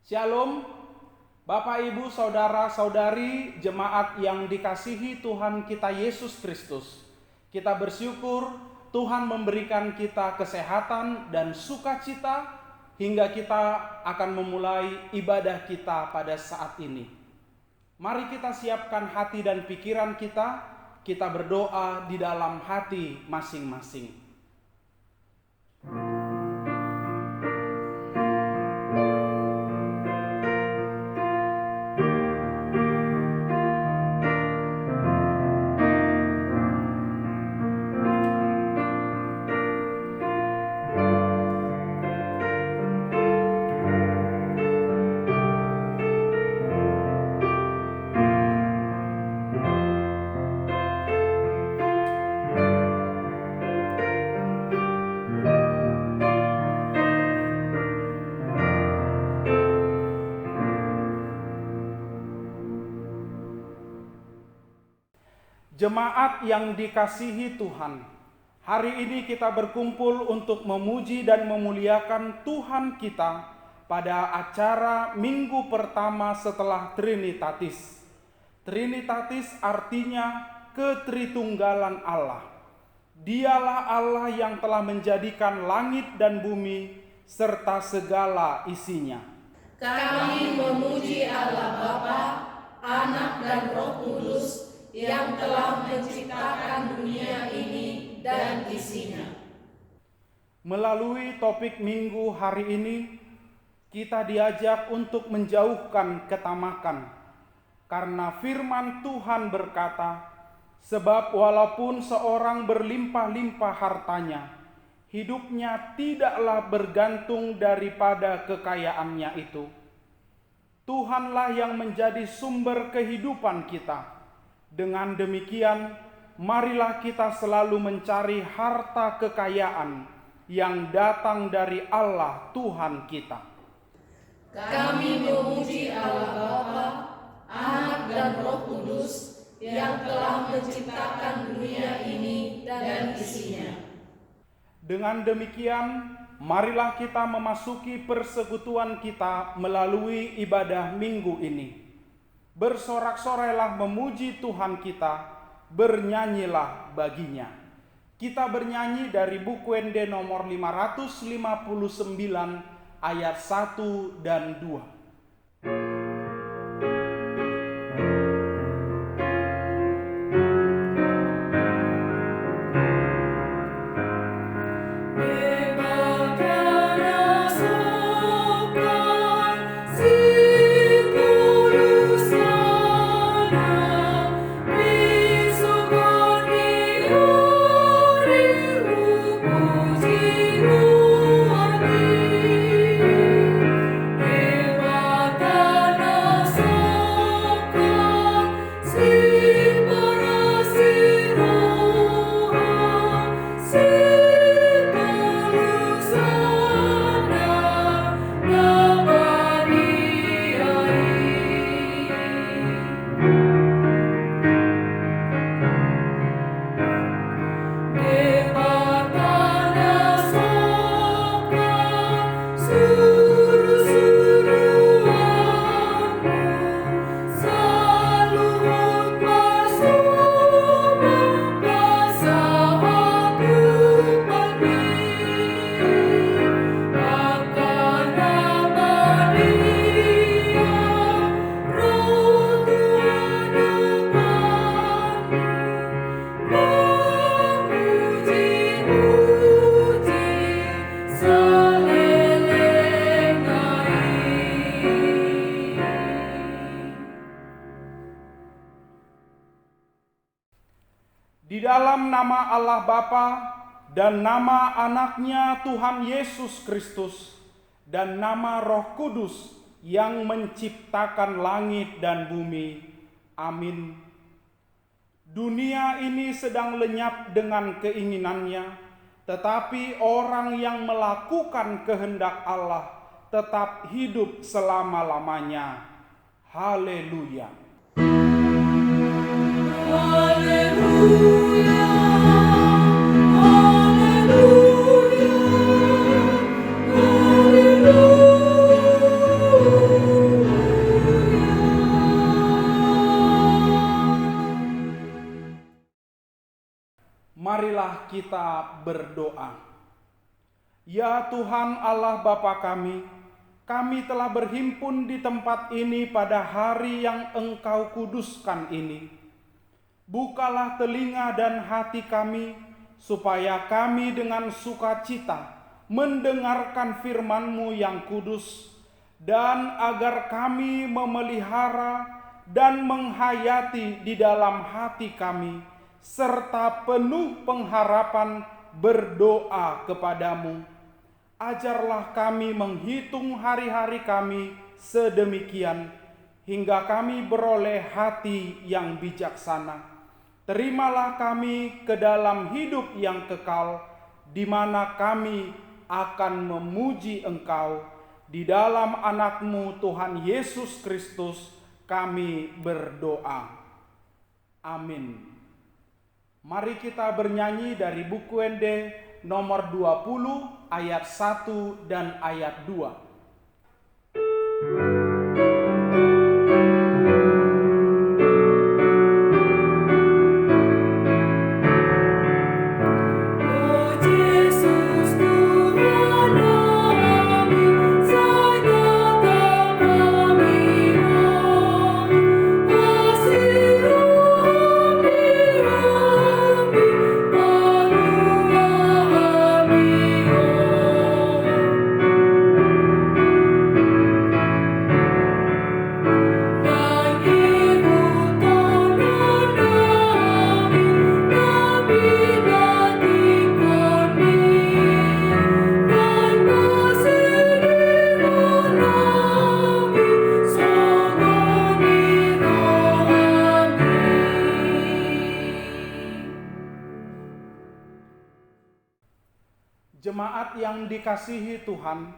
Shalom, Bapak, Ibu, Saudara, Saudari, jemaat yang dikasihi Tuhan kita Yesus Kristus. Kita bersyukur Tuhan memberikan kita kesehatan dan sukacita hingga kita akan memulai ibadah kita pada saat ini. Mari kita siapkan hati dan pikiran kita berdoa di dalam hati masing-masing. Jemaat yang dikasihi Tuhan, hari ini kita berkumpul untuk memuji dan memuliakan Tuhan kita pada acara minggu pertama setelah Trinitatis. Trinitatis artinya ketritunggalan Allah. Dialah Allah yang telah menjadikan langit dan bumi serta segala isinya. Kami memuji Allah Bapa, Anak dan Roh Kudus yang telah menciptakan dunia ini dan isinya. Melalui topik minggu hari ini, kita diajak untuk menjauhkan ketamakan. Karena firman Tuhan berkata, sebab walaupun seorang berlimpah-limpah hartanya, hidupnya tidaklah bergantung daripada kekayaannya itu. Tuhanlah yang menjadi sumber kehidupan kita. Dengan demikian, marilah kita selalu mencari harta kekayaan yang datang dari Allah Tuhan kita. Kami memuji Allah Bapa, Anak dan Roh Kudus yang telah menciptakan dunia ini dan isinya. Dengan demikian, marilah kita memasuki persekutuan kita melalui ibadah minggu ini. Bersorak-sorailah memuji Tuhan kita, bernyanyilah baginya. Kita bernyanyi dari buku ND nomor 559 ayat 1 dan 2. Di dalam nama Allah Bapa dan nama Anaknya Tuhan Yesus Kristus dan nama Roh Kudus yang menciptakan langit dan bumi. Amin. Dunia ini sedang lenyap dengan keinginannya, tetapi orang yang melakukan kehendak Allah tetap hidup selama-lamanya. Haleluya. Haleluya. Haleluya. Haleluya. Marilah kita berdoa. Ya Tuhan Allah Bapa kami telah berhimpun di tempat ini pada hari yang Engkau kuduskan ini. Bukalah telinga dan hati kami, supaya kami dengan sukacita mendengarkan firman-Mu yang kudus, dan agar kami memelihara dan menghayati di dalam hati kami, serta penuh pengharapan berdoa kepadamu. Ajarlah kami menghitung hari-hari kami sedemikian, hingga kami beroleh hati yang bijaksana. Terimalah kami ke dalam hidup yang kekal, di mana kami akan memuji Engkau. Di dalam anak-Mu Tuhan Yesus Kristus kami berdoa. Amin. Mari kita bernyanyi dari buku ND nomor 20 ayat 1 dan ayat 2. Jemaat yang dikasihi Tuhan,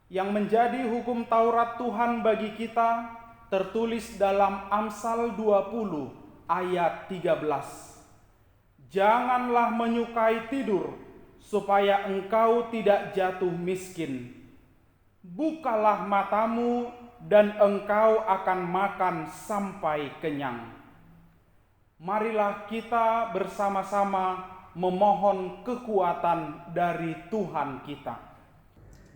yang menjadi hukum Taurat Tuhan bagi kita tertulis dalam Amsal 20 ayat 13. Janganlah menyukai tidur, supaya engkau tidak jatuh miskin. Bukalah matamu dan engkau akan makan sampai kenyang. Marilah kita bersama-sama memohon kekuatan dari Tuhan kita.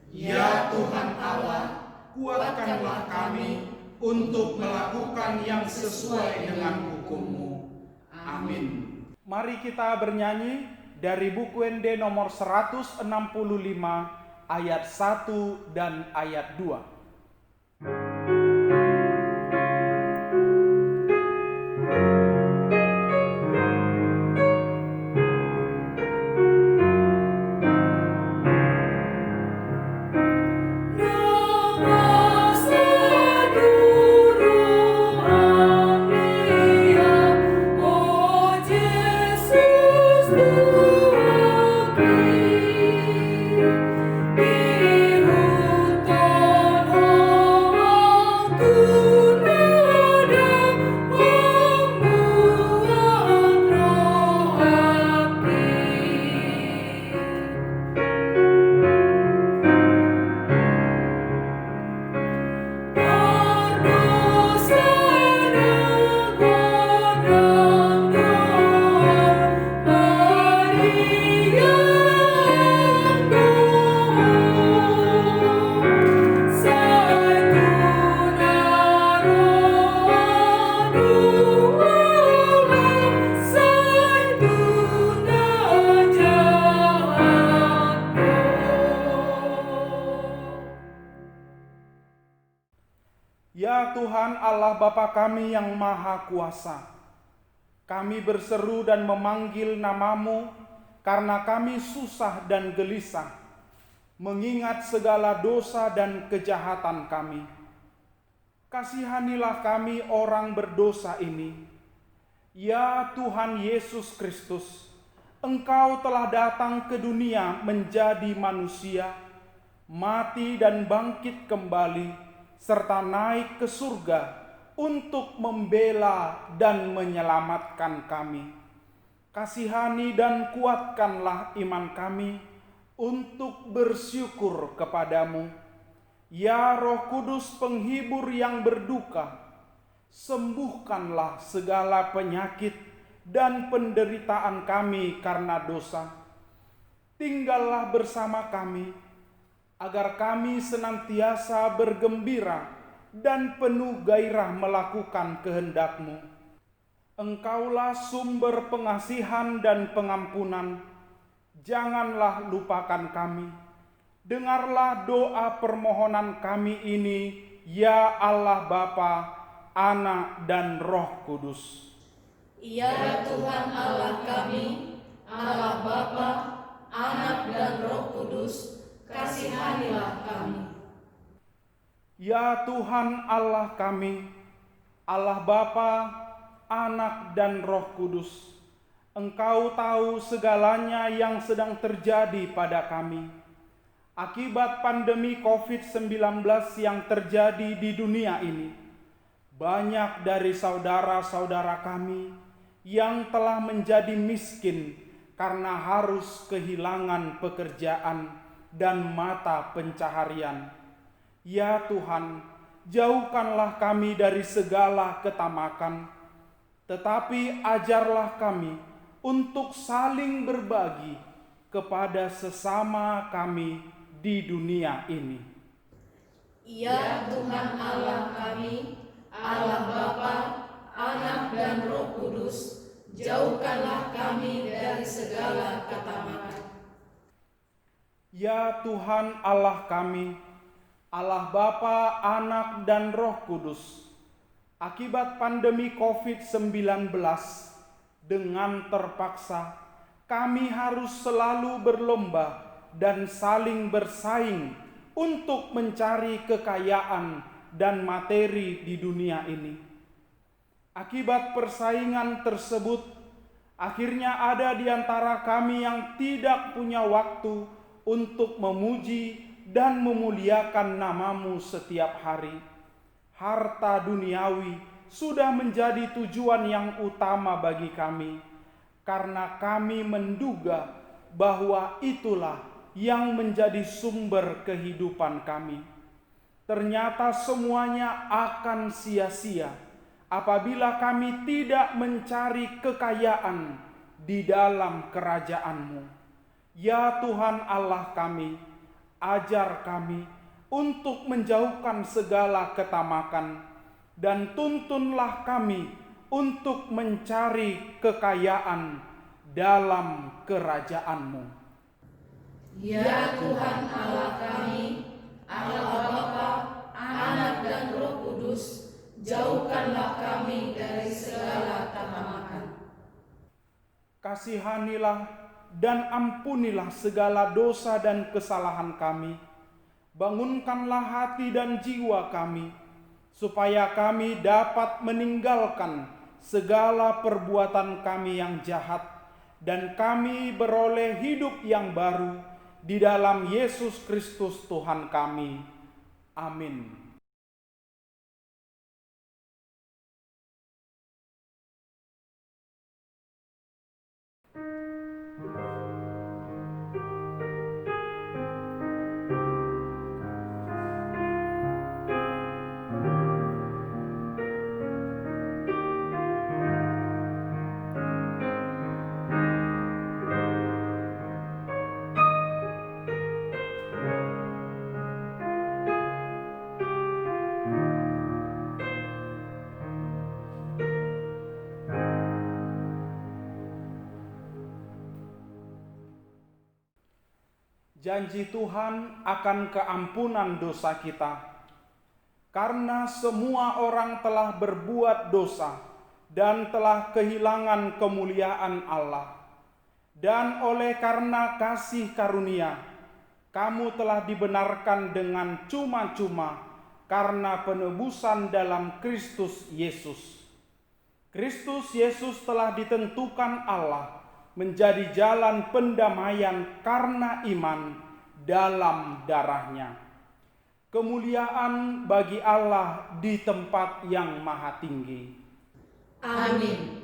Ya Tuhan Allah, kuatkanlah kami untuk melakukan yang sesuai dengan hukum-Mu. Amin. Mari kita bernyanyi dari buku ND nomor 165 ayat 1 dan ayat 2. Ya Tuhan Allah Bapa kami yang Maha Kuasa, kami berseru dan memanggil nama-Mu karena kami susah dan gelisah, mengingat segala dosa dan kejahatan kami. Kasihanilah kami orang berdosa ini. Ya Tuhan Yesus Kristus, Engkau telah datang ke dunia menjadi manusia, mati dan bangkit kembali, serta naik ke surga untuk membela dan menyelamatkan kami. Kasihani dan kuatkanlah iman kami untuk bersyukur kepadamu. Ya Roh Kudus penghibur yang berduka, sembuhkanlah segala penyakit dan penderitaan kami karena dosa. Tinggallah bersama kami, agar kami senantiasa bergembira dan penuh gairah melakukan kehendak-Mu. Engkaulah sumber pengasihan dan pengampunan. Janganlah lupakan kami. Dengarlah doa permohonan kami ini, ya Allah Bapa, Anak, dan Roh Kudus. Ya Tuhan Allah kami, Allah Bapa, Anak, dan Roh Kudus, kasihanilah kami. Ya Tuhan Allah kami, Allah Bapa, Anak, dan Roh Kudus, Engkau tahu segalanya yang sedang terjadi pada kami. Akibat pandemi COVID-19 yang terjadi di dunia ini, banyak dari saudara-saudara kami yang telah menjadi miskin karena harus kehilangan pekerjaan dan mata pencaharian. Ya Tuhan, jauhkanlah kami dari segala ketamakan, tetapi ajarlah kami untuk saling berbagi kepada sesama kami di dunia ini. Ya Tuhan Allah kami, Allah Bapa, Anak, dan Roh Kudus, jauhkanlah kami dari segala ketamakan. Ya Tuhan Allah kami, Allah Bapa, Anak, dan Roh Kudus, akibat pandemi COVID-19, dengan terpaksa kami harus selalu berlomba dan saling bersaing untuk mencari kekayaan dan materi di dunia ini. Akibat persaingan tersebut, akhirnya ada di antara kami yang tidak punya waktu untuk memuji dan memuliakan nama-Mu setiap hari. Harta duniawi sudah menjadi tujuan yang utama bagi kami, karena kami menduga bahwa itulah yang menjadi sumber kehidupan kami. Ternyata semuanya akan sia-sia apabila kami tidak mencari kekayaan di dalam kerajaan-Mu. Ya Tuhan Allah kami, ajar kami untuk menjauhkan segala ketamakan, dan tuntunlah kami untuk mencari kekayaan dalam kerajaan-Mu. Ya Tuhan Allah kami, Allah Bapa, Anak, dan Roh Kudus, jauhkanlah kami dari segala ketamakan. Kasihanilah dan ampunilah segala dosa dan kesalahan kami. Bangunkanlah hati dan jiwa kami, supaya kami dapat meninggalkan segala perbuatan kami yang jahat, dan kami beroleh hidup yang baru di dalam Yesus Kristus Tuhan kami. Amin. Janji Tuhan akan keampunan dosa kita. Karena semua orang telah berbuat dosa dan telah kehilangan kemuliaan Allah. Dan oleh karena kasih karunia, kamu telah dibenarkan dengan cuma-cuma karena penebusan dalam Kristus Yesus. Kristus Yesus telah ditentukan Allah menjadi jalan pendamaian karena iman dalam darah-Nya. Kemuliaan bagi Allah di tempat yang maha tinggi. Amin.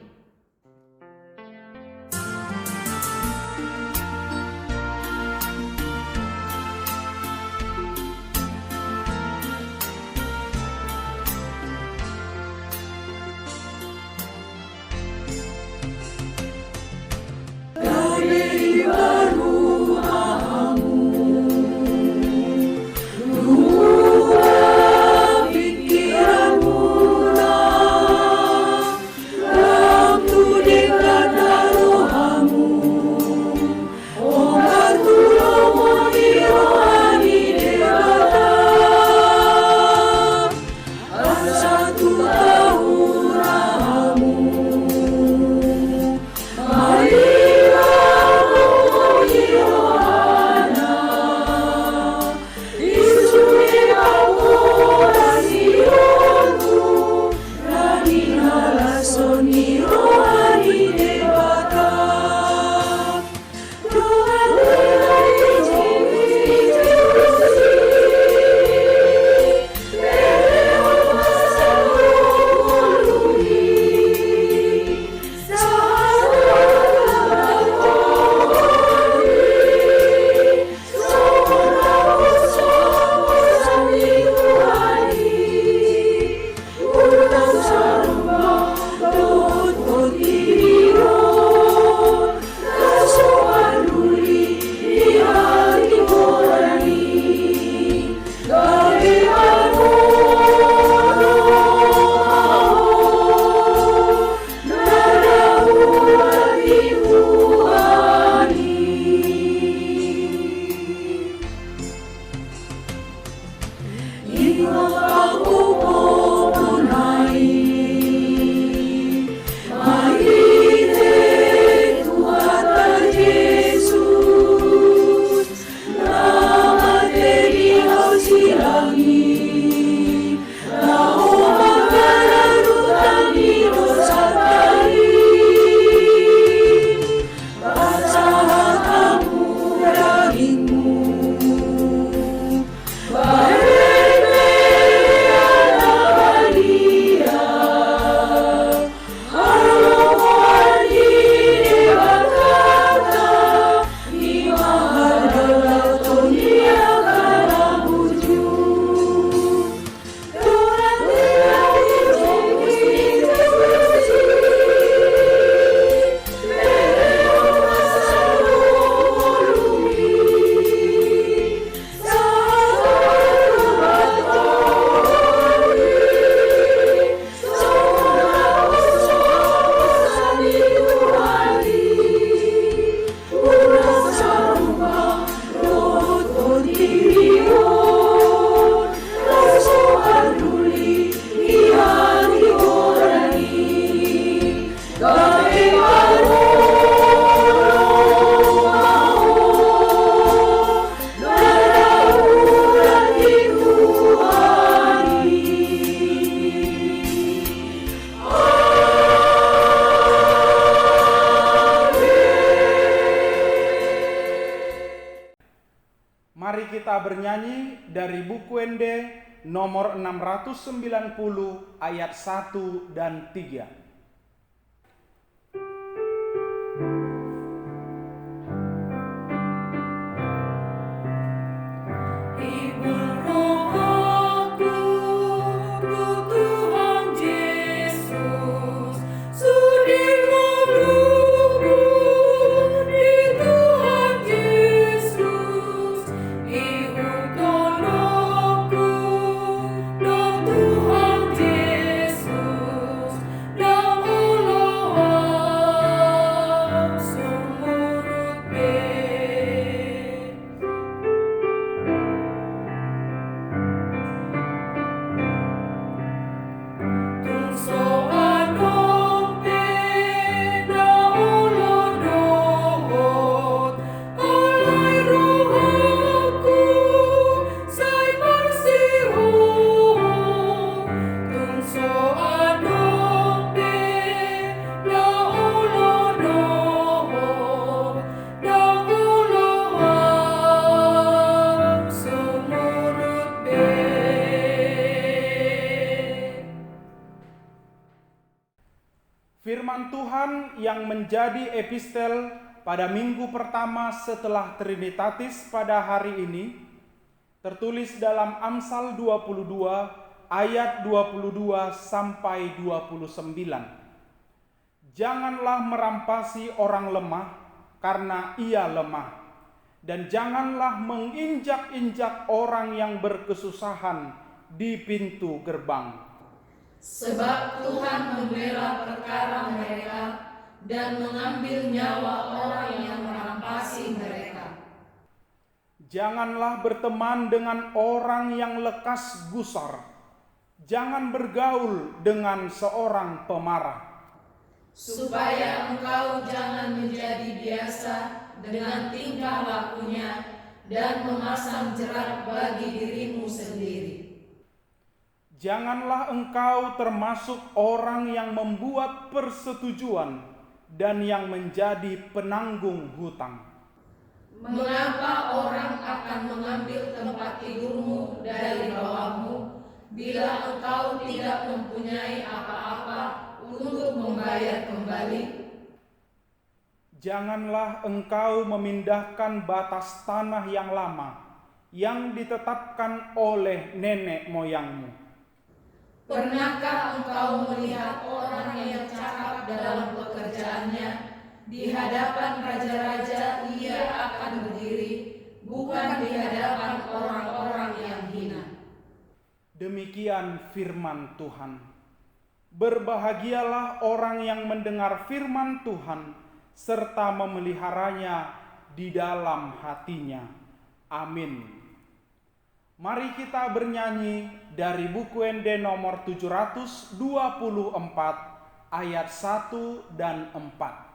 Mari kita bernyanyi dari buku Ende nomor 690 ayat 1 dan 3. Firman Tuhan yang menjadi epistel pada minggu pertama setelah Trinitatis pada hari ini tertulis dalam Amsal 22 ayat 22 sampai 29. Janganlah merampasi orang lemah karena ia lemah, dan janganlah menginjak-injak orang yang berkesusahan di pintu gerbang. Sebab Tuhan membela perkara mereka dan mengambil nyawa orang yang merampasi mereka. Janganlah berteman dengan orang yang lekas gusar. Jangan bergaul dengan seorang pemarah. Supaya engkau jangan menjadi biasa dengan tingkah lakunya dan memasang jerat bagi dirimu sendiri. Janganlah engkau termasuk orang yang membuat persetujuan dan yang menjadi penanggung hutang. Mengapa orang akan mengambil tempat tidurmu dari bawahmu, bila engkau tidak mempunyai apa-apa untuk membayar kembali? Janganlah engkau memindahkan batas tanah yang lama, yang ditetapkan oleh nenek moyangmu. Pernahkah engkau melihat orang yang cakap dalam pekerjaannya? Di hadapan raja-raja ia akan berdiri, bukan di hadapan orang-orang yang hina. Demikian firman Tuhan. Berbahagialah orang yang mendengar firman Tuhan serta memeliharanya di dalam hatinya. Amin. Mari kita bernyanyi dari buku ND nomor 724 ayat 1 dan 4.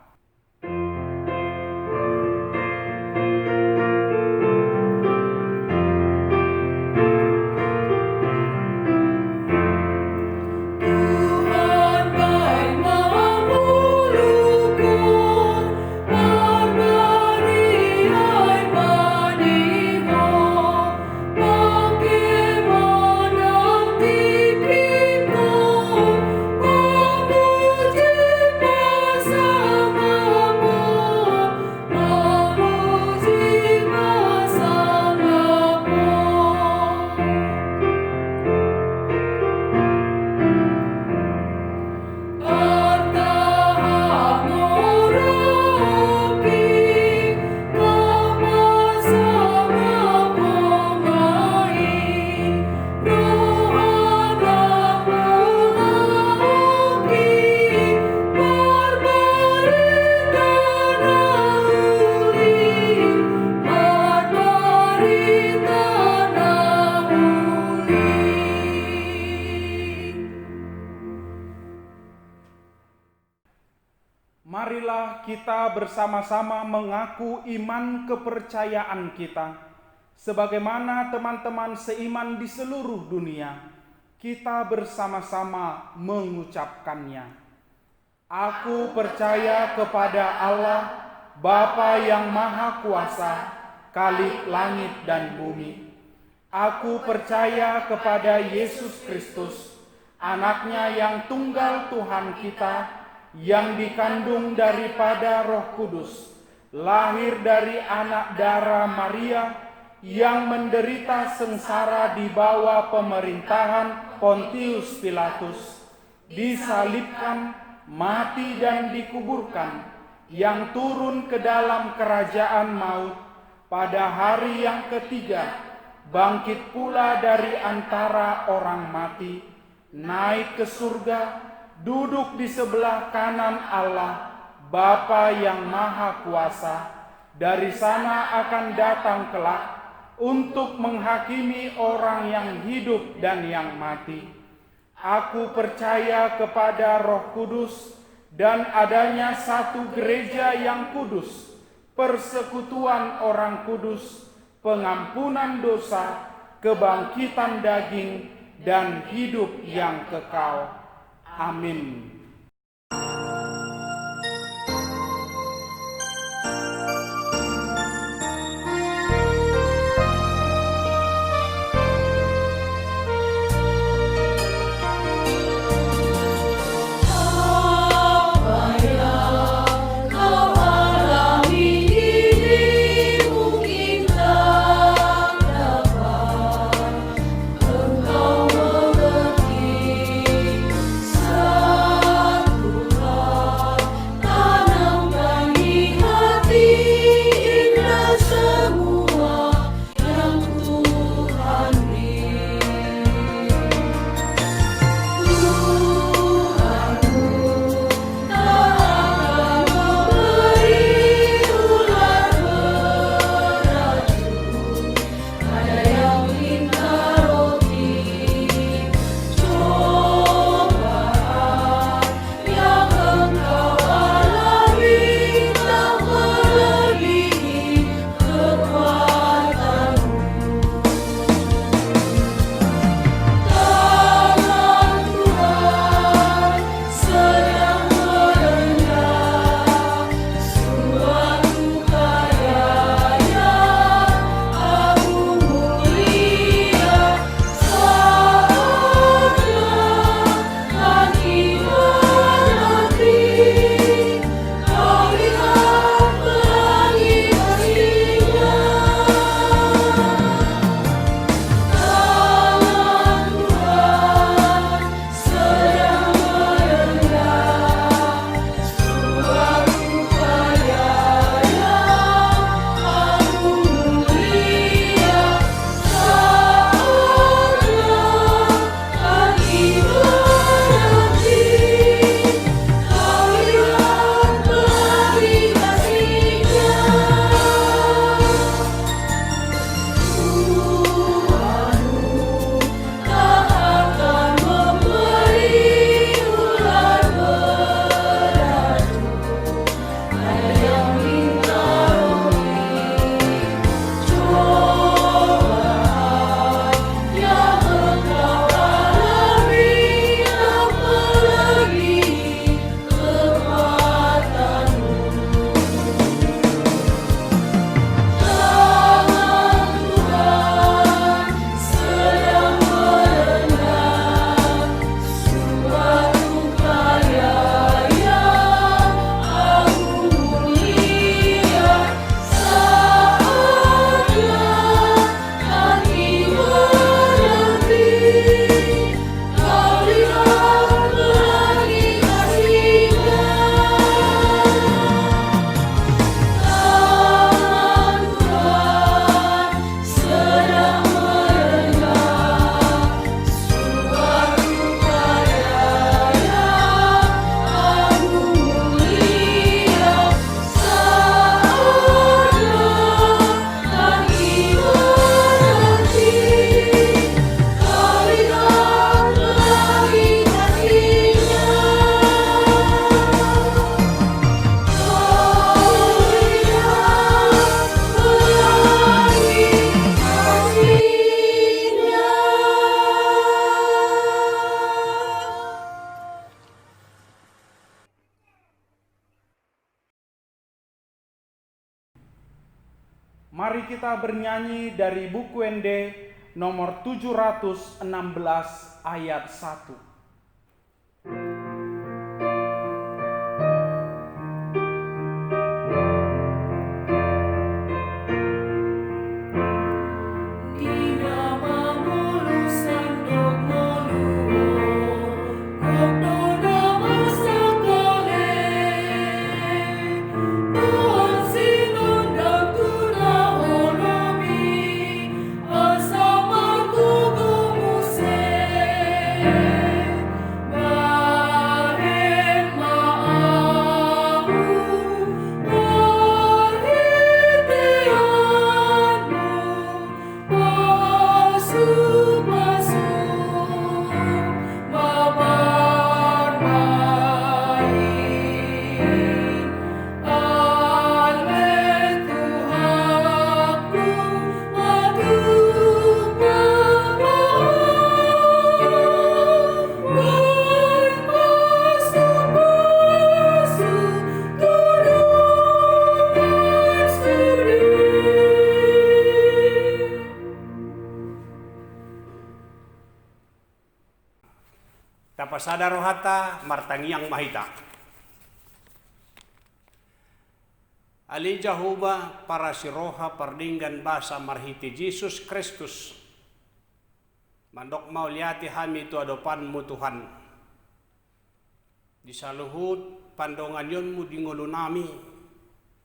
Marilah kita bersama-sama mengaku iman kepercayaan kita, sebagaimana teman-teman seiman di seluruh dunia. Kita bersama-sama mengucapkannya. Aku percaya kepada Allah, Bapa yang Maha Kuasa, Khalik langit dan bumi. Aku percaya kepada Yesus Kristus, Anaknya yang tunggal Tuhan kita, yang dikandung daripada Roh Kudus, lahir dari anak darah Maria, yang menderita sengsara di bawah pemerintahan Pontius Pilatus, disalibkan, mati dan dikuburkan, yang turun ke dalam kerajaan maut, pada hari yang ketiga, bangkit pula dari antara orang mati, naik ke surga, duduk di sebelah kanan Allah, Bapa yang Maha Kuasa. Dari sana akan datang kelak untuk menghakimi orang yang hidup dan yang mati. Aku percaya kepada Roh Kudus dan adanya satu gereja yang kudus, persekutuan orang kudus, pengampunan dosa, kebangkitan daging, dan hidup yang kekal. Amin. Engkau mengerti Mari kita bernyanyi dari buku ND nomor 716 ayat 1. Tapasada rohata martangiang mahita. Ali Jahuba para siroha pardinggan basa marhiti Jesus Kristus. Mandok mauliati hami tu adopanmu Tuhan. Di saluhut pandongan yonmu di ngolunami.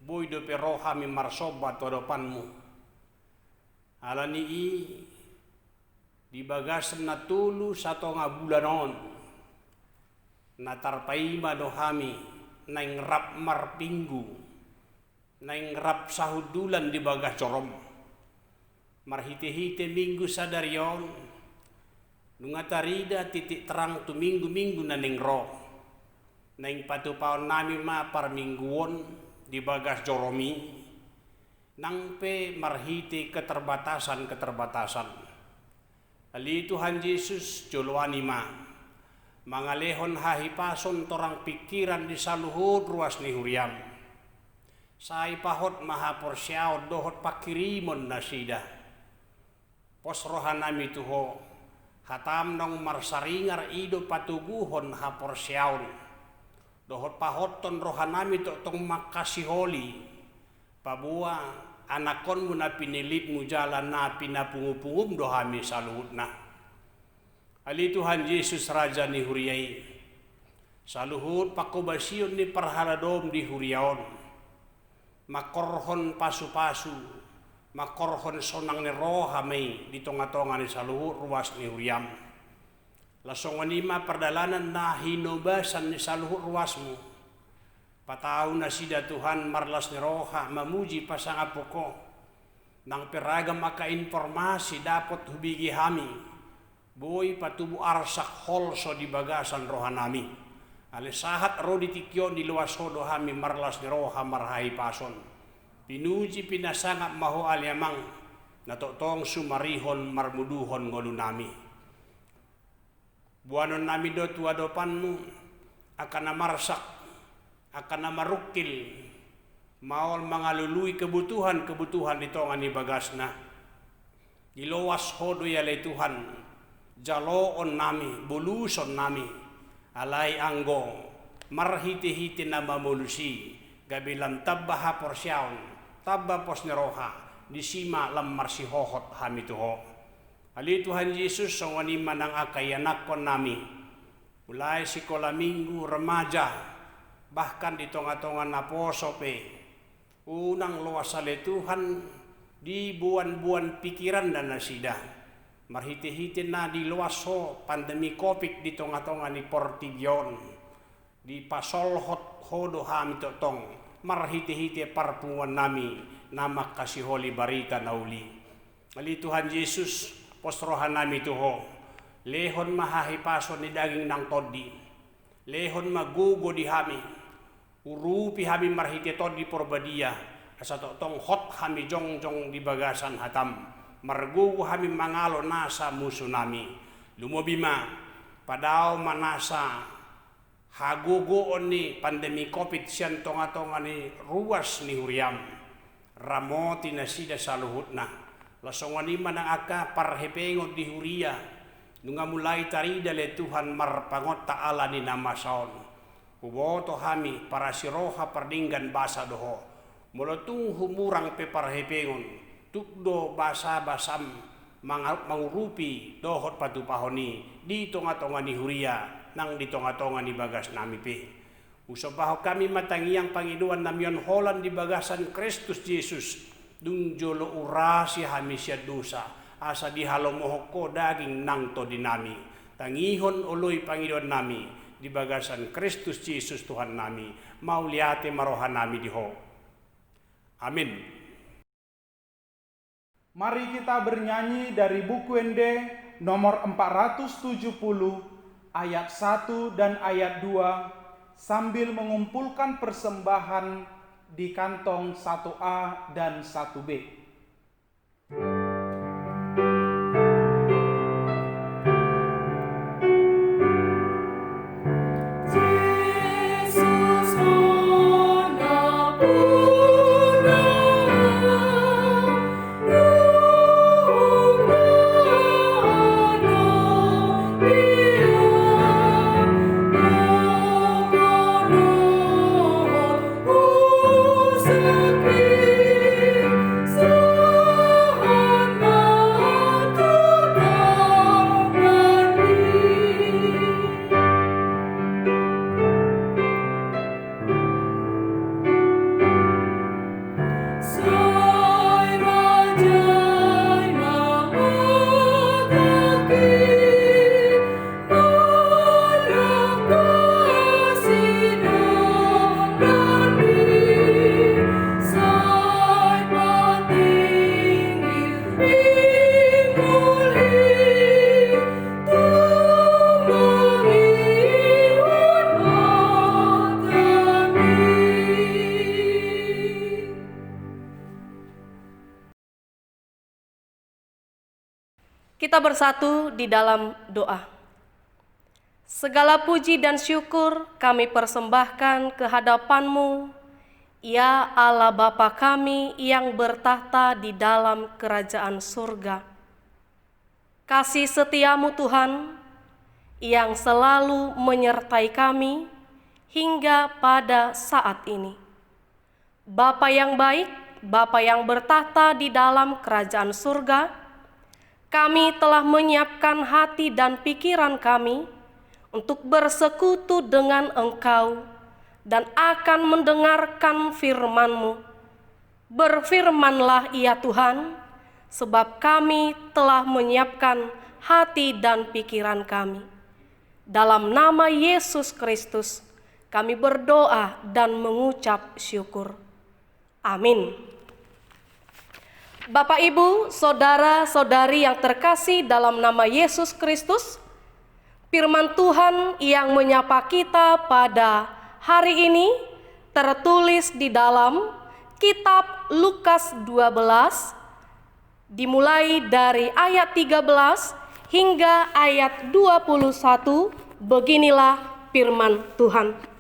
Boy do peroha mi marsoba tu adopanmu. Alani di bagasan na tulu sato nga bulanon. Natarpaima dohami naing rap marpinggu naing rap sahudulan di bagas corom marhite-hite minggu sadarion nungatarida titik terang tu minggu-minggu naning roh naing patupaon nami ma par mingguon di bagas joromi nang pe marhite keterbatasan ali Tuhan Yesus jolwani ma mangalehon hahipason torang pikiran di saluhut ruas ni huriam. Sai pahot maha porsiaw dohot pakirimon nasida. Pos rohanami tuho hatam nong marsaringar ido patuguhon ha porsiaw. Dohot pahoton rohanami tong makasiholi. Pabua anakon mo na pinilit mo jalan na pinapungupungum dohami saluhut na. Ali Tuhan Yesus Raja ni huriyai. Saluhut pakobasyon ni parhaladom di huriyaon. Makorhon pasu-pasu. Makorhon sonang ni roha may di tonga-tonga ni saluhut ruas ni huriyam. Lasongan ima perdalanan na hinobasan ni saluhut ruasmu. Pataw na sida Tuhan marlas ni roha mamuji pasangapoko. Nang peragam maka informasi dapat hubigi hami. Boy patubu arsak holso di bagasan rohanami. Ale sahat ro ditikyon di luas hodo hami marlas di roha marhai pason. Pinuji pinasangap maho alyamang natotong sumarihon marmuduhon ngolunami. Buanon nami do tuadopanmu akan namarsak akan namarukil maol mangalului kebutuhan di tongan ni bagasna. Di luas hodo yale Tuhan. Jaloon nami, buluson nami, alay anggo, marhiti-hiti na mamulusi, gabilan tabbaha porsyaon, tabba pos neroha, disima lam marsihohot hamituho. Ali Tuhan Yesus songani manang akayanakon nami, ulay sikola minggu remaja, bahkan di tonga-tonga naposope, unang luasale Tuhan di buan-buan pikiran dan nasida. Marhiti-hiti na di luaso pandemi COVID di tonga-tonga ni Portigion di pasolhot hodo hami totong marhiti-hiti parpungan nami nama kasiholi barita nauli. Ali Tuhan Yesus posrohan nami tuho lehon mahahipason ni daging nang todi lehon magugo di hami urupi hami marhiti todi porbadia asa totong hot hami jongjong di bagasan hatam. Margugu hami mangalo nasa musuh nami lumobima padao manasa hagugu ni pandemi COVID sian tonga-tonga ni ruas ni huriam ramoti na sida saluhut na. Lasongani manang aka parhepengot di huria. Nunga mulai tarida le Tuhan marpangot ta'ala ni nama saon. Huboto hami para siroha pardinggan basa doho. Molotung humurang pe parhepengon. Tukdo basa basam mangurupi dohot patupahoni. Di tonga-tonga ni huria. Nang di tonga-tonga ni bagas nami pe. Usabaho kami matangiang Panginoon namion holan di bagasan Kristus Yesus. Dung jolo urasi hamisya dosa. Asa dihalomohoko daging nang to dinami. Tangihon uloy Panginoon nami. Di bagasan Kristus Yesus Tuhan nami. Mauliate marohan nami diho. Amin. Mari kita bernyanyi dari buku Ende nomor 470 ayat 1 dan ayat 2 sambil mengumpulkan persembahan di kantong 1A dan 1B. Kita bersatu di dalam doa. Segala puji dan syukur kami persembahkan ke hadapan-Mu, ya Allah Bapa kami yang bertahta di dalam kerajaan surga. Kasih setiamu Tuhan, yang selalu menyertai kami hingga pada saat ini. Bapa yang baik, Bapa yang bertahta di dalam kerajaan surga, kami telah menyiapkan hati dan pikiran kami untuk bersekutu dengan Engkau dan akan mendengarkan firman-Mu. Berfirmanlah ya Tuhan, sebab kami telah menyiapkan hati dan pikiran kami. Dalam nama Yesus Kristus, kami berdoa dan mengucap syukur. Amin. Bapak, Ibu, saudara-saudari yang terkasih dalam nama Yesus Kristus, firman Tuhan yang menyapa kita pada hari ini tertulis di dalam kitab Lukas 12, dimulai dari ayat 13 hingga ayat 21, beginilah firman Tuhan.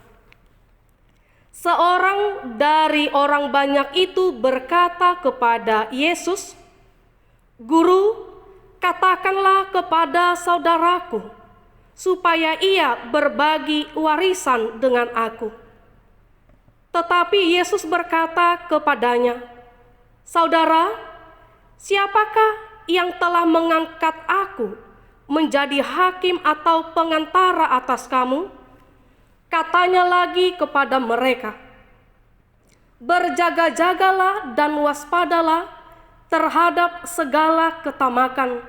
Seorang dari orang banyak itu berkata kepada Yesus, "Guru, katakanlah kepada saudaraku, supaya ia berbagi warisan dengan aku." Tetapi Yesus berkata kepadanya, "Saudara, siapakah yang telah mengangkat aku menjadi hakim atau pengantara atas kamu?" Katanya lagi kepada mereka, "Berjaga-jagalah dan waspadalah terhadap segala ketamakan.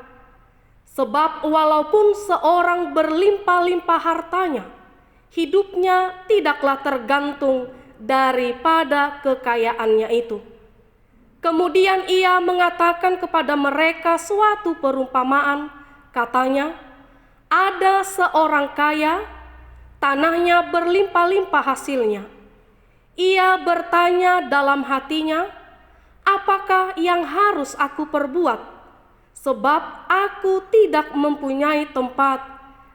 Sebab walaupun seorang berlimpah-limpah hartanya, hidupnya tidaklah tergantung daripada kekayaannya itu." Kemudian ia mengatakan kepada mereka suatu perumpamaan, katanya, "Ada seorang kaya, tanahnya berlimpah-limpah hasilnya. Ia bertanya dalam hatinya, 'Apakah yang harus aku perbuat? Sebab aku tidak mempunyai tempat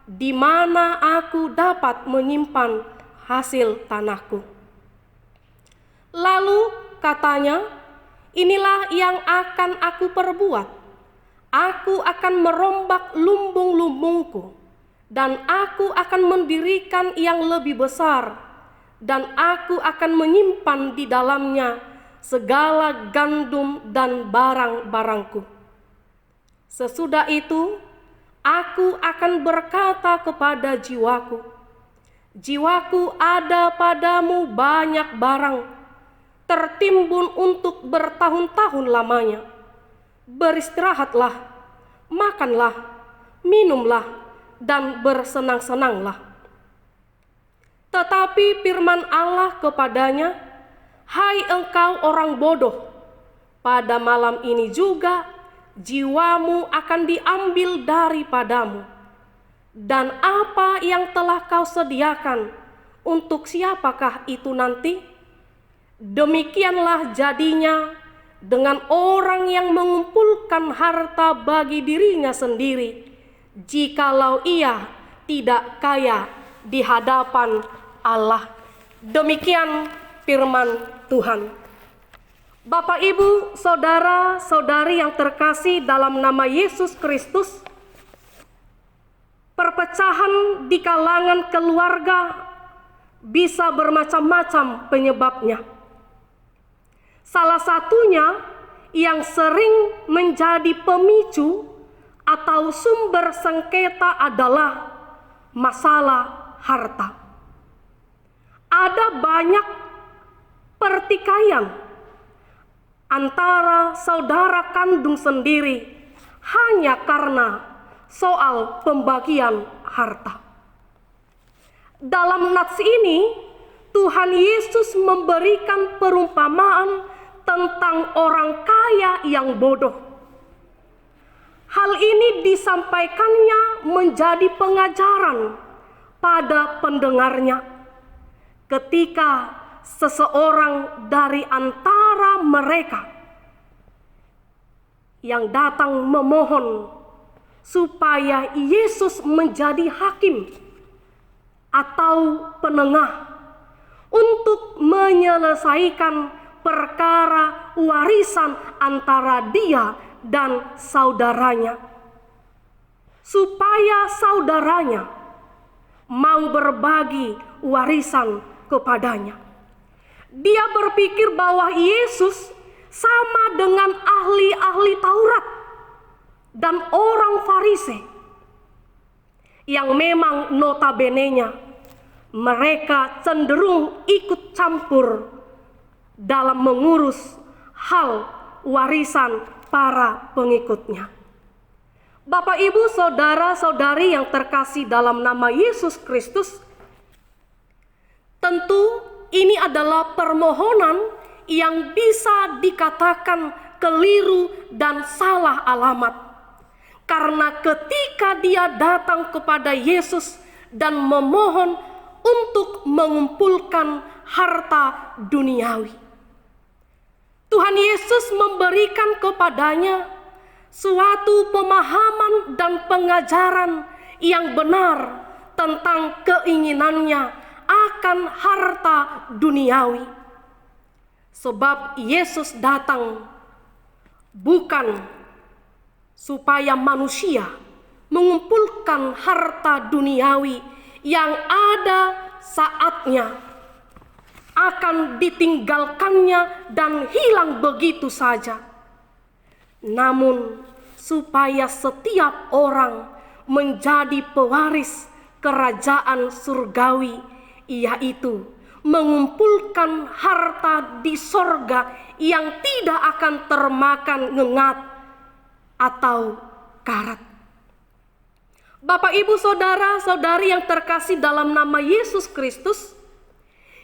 di mana aku dapat menyimpan hasil tanahku.' Lalu katanya, Inilah yang akan aku perbuat. Aku akan merombak lumbung-lumbungku, dan aku akan mendirikan yang lebih besar, dan aku akan menyimpan di dalamnya segala gandum dan barang-barangku. Sesudah itu, aku akan berkata kepada jiwaku, jiwaku, ada padamu banyak barang, tertimbun untuk bertahun-tahun lamanya. Beristirahatlah, makanlah, minumlah, dan bersenang-senanglah. Tetapi firman Allah kepadanya, hai engkau orang bodoh, pada malam ini juga jiwamu akan diambil daripadamu. Dan apa yang telah kau sediakan, untuk siapakah itu nanti? Demikianlah jadinya dengan orang yang mengumpulkan harta bagi dirinya sendiri, jikalau ia tidak kaya di hadapan Allah. Demikian firman Tuhan. Bapak, Ibu, saudara-saudari yang terkasih dalam nama Yesus Kristus, perpecahan di kalangan keluarga bisa bermacam-macam penyebabnya. Salah satunya yang sering menjadi pemicu atau sumber sengketa adalah masalah harta. Ada banyak pertikaian antara saudara kandung sendiri hanya karena soal pembagian harta. Dalam nats ini, Tuhan Yesus memberikan perumpamaan tentang orang kaya yang bodoh. Hal ini disampaikannya menjadi pengajaran pada pendengarnya ketika seseorang dari antara mereka yang datang memohon supaya Yesus menjadi hakim atau penengah untuk menyelesaikan perkara warisan antara dia dan saudaranya, supaya saudaranya mau berbagi warisan kepadanya. Dia berpikir bahwa Yesus sama dengan ahli-ahli Taurat dan orang Farisi yang memang notabene-nya mereka cenderung ikut campur dalam mengurus hal warisan para pengikutnya. Bapak, Ibu, saudara-saudari yang terkasih dalam nama Yesus Kristus, tentu ini adalah permohonan yang bisa dikatakan keliru dan salah alamat. Karena ketika dia datang kepada Yesus dan memohon untuk mengumpulkan harta duniawi, Tuhan Yesus memberikan kepadanya suatu pemahaman dan pengajaran yang benar tentang keinginannya akan harta duniawi. Sebab Yesus datang bukan supaya manusia mengumpulkan harta duniawi yang ada saatnya akan ditinggalkannya dan hilang begitu saja. Namun supaya setiap orang menjadi pewaris kerajaan surgawi, yaitu mengumpulkan harta di sorga yang tidak akan termakan ngengat atau karat. Bapak, Ibu, saudara-saudari yang terkasih dalam nama Yesus Kristus,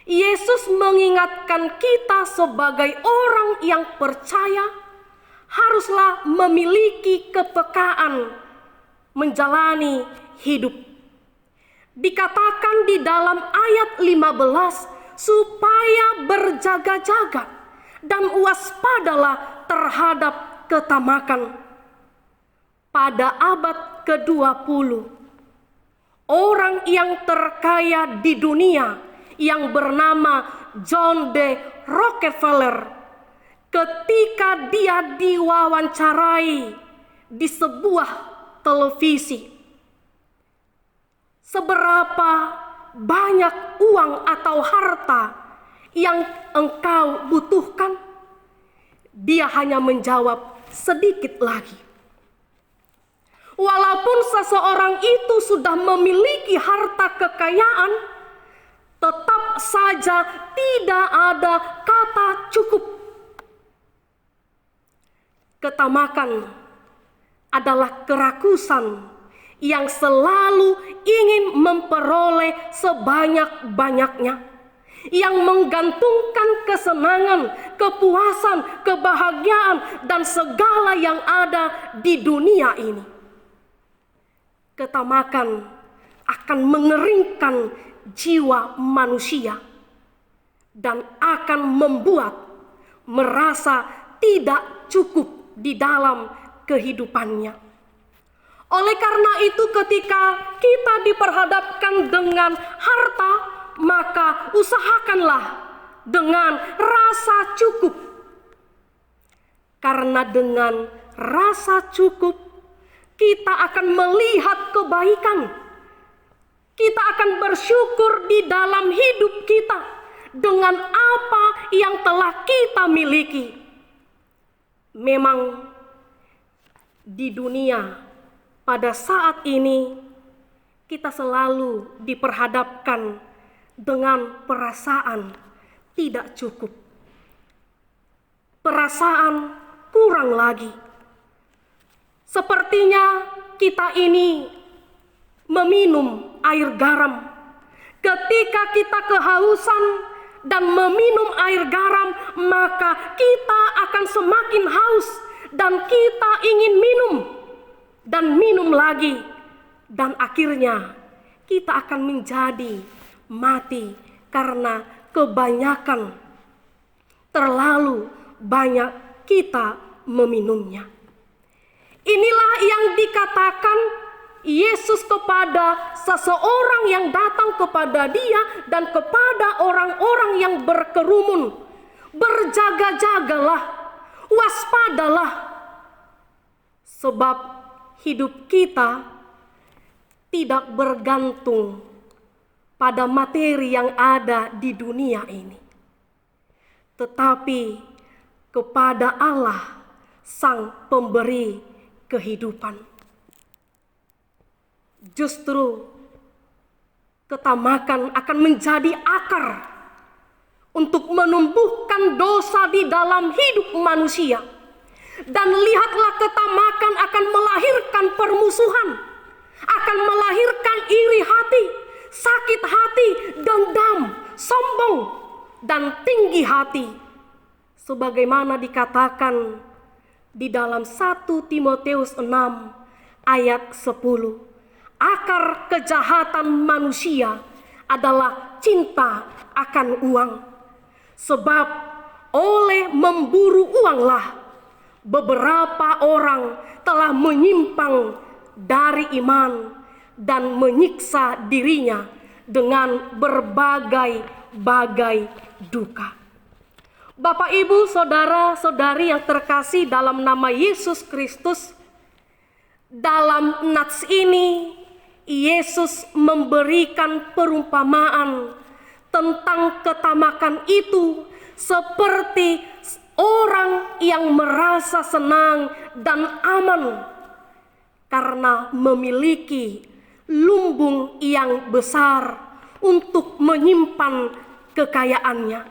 Yesus mengingatkan kita sebagai orang yang percaya haruslah memiliki kepekaan menjalani hidup. Dikatakan di dalam ayat 15, supaya berjaga-jaga dan waspadalah terhadap ketamakan. Pada abad ke-20, orang yang terkaya di dunia yang bernama John D. Rockefeller ketika dia diwawancarai di sebuah televisi. Seberapa banyak uang atau harta yang engkau butuhkan? Dia hanya menjawab, sedikit lagi. Walaupun seseorang itu sudah memiliki harta kekayaan, tetap saja tidak ada kata cukup. Ketamakan adalah kerakusan yang selalu ingin memperoleh sebanyak-banyaknya, yang menggantungkan kesenangan, kepuasan, kebahagiaan, dan segala yang ada di dunia ini. Ketamakan akan mengeringkan jiwa manusia dan akan membuat merasa tidak cukup di dalam kehidupannya. Oleh karena itu, ketika kita diperhadapkan dengan harta, maka usahakanlah dengan rasa cukup. Karena dengan rasa cukup, kita akan melihat kebaikan. Kita akan bersyukur di dalam hidup kita dengan apa yang telah kita miliki. Memang di dunia pada saat ini kita selalu diperhadapkan dengan perasaan tidak cukup. Perasaan kurang lagi. Sepertinya kita ini meminum air garam. Ketika kita kehausan dan meminum air garam, maka kita akan semakin haus dan kita ingin minum dan minum lagi, dan akhirnya kita akan menjadi mati karena kebanyakan, terlalu banyak kita meminumnya. Inilah yang dikatakan Yesus kepada seseorang yang datang kepada dia dan kepada orang-orang yang berkerumun. Berjaga-jagalah, waspadalah, sebab hidup kita tidak bergantung pada materi yang ada di dunia ini, tetapi kepada Allah, Sang Pemberi kehidupan. Justru ketamakan akan menjadi akar untuk menumbuhkan dosa di dalam hidup manusia. Dan lihatlah, ketamakan akan melahirkan permusuhan, akan melahirkan iri hati, sakit hati, dendam, sombong, dan tinggi hati. Sebagaimana dikatakan di dalam 1 Timoteus 6 ayat 10. Akar kejahatan manusia adalah cinta akan uang. Sebab oleh memburu uanglah beberapa orang telah menyimpang dari iman dan menyiksa dirinya dengan berbagai-bagai duka. Bapak, Ibu, saudara-saudari yang terkasih dalam nama Yesus Kristus, dalam nats ini Yesus memberikan perumpamaan tentang ketamakan itu seperti orang yang merasa senang dan aman karena memiliki lumbung yang besar untuk menyimpan kekayaannya.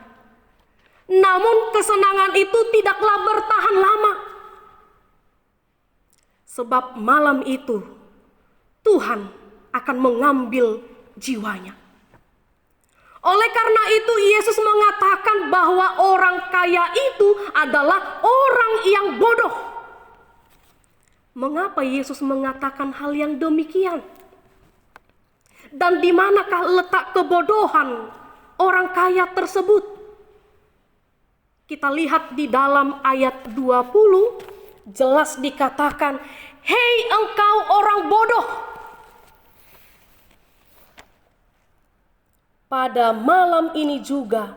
Namun kesenangan itu tidaklah bertahan lama. Sebab malam itu Tuhan akan mengambil jiwanya. Oleh karena itu Yesus mengatakan bahwa orang kaya itu adalah orang yang bodoh. Mengapa Yesus mengatakan hal yang demikian? Dan di manakah letak kebodohan orang kaya tersebut? Kita lihat di dalam ayat 20, jelas dikatakan, "Hei engkau orang bodoh, pada malam ini juga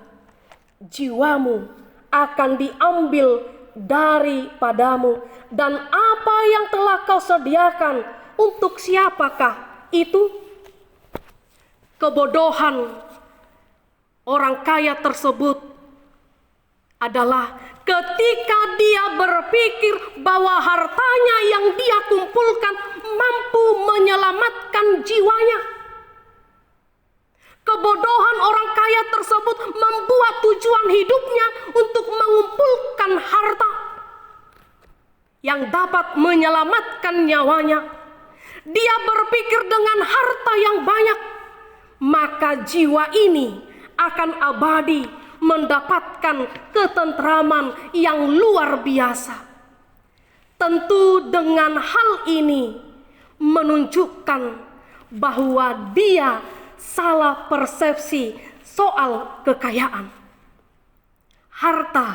jiwamu akan diambil daripadamu, dan apa yang telah kau sediakan untuk siapakah itu? Kebodohan orang kaya tersebut adalah ketika dia berpikir bahwa hartanya yang dia kumpulkan mampu menyelamatkan jiwanya. Kebodohan orang kaya tersebut membuat tujuan hidupnya untuk mengumpulkan harta yang dapat menyelamatkan nyawanya. Dia berpikir dengan harta yang banyak, maka jiwa ini akan abadi, mendapatkan ketentraman yang luar biasa. Tentu dengan hal ini menunjukkan bahwa dia salah persepsi soal kekayaan. Harta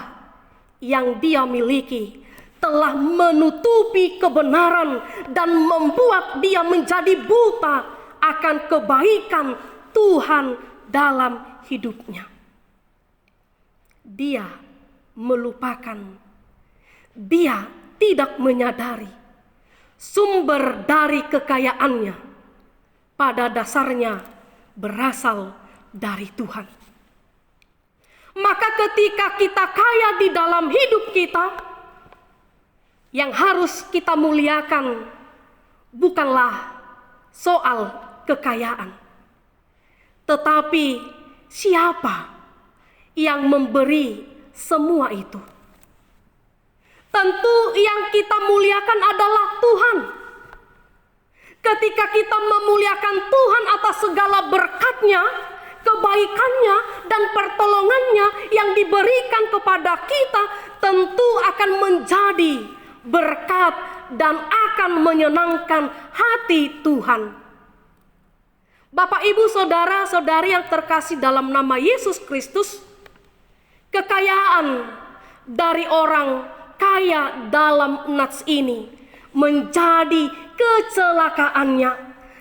yang dia miliki telah menutupi kebenaran dan membuat dia menjadi buta akan kebaikan Tuhan dalam hidupnya. Dia melupakan, dia tidak menyadari sumber dari kekayaannya pada dasarnya berasal dari Tuhan. Maka ketika kita kaya di dalam hidup kita, yang harus kita muliakan bukanlah soal kekayaan, tetapi siapa yang memberi semua itu. Tentu yang kita muliakan adalah Tuhan. Ketika kita memuliakan Tuhan atas segala berkat-Nya, kebaikannya, dan pertolongannya yang diberikan kepada kita, tentu akan menjadi berkat dan akan menyenangkan hati Tuhan. Bapak, Ibu, saudara-saudari yang terkasih dalam nama Yesus Kristus, kekayaan dari orang kaya dalam nats ini menjadi kecelakaannya,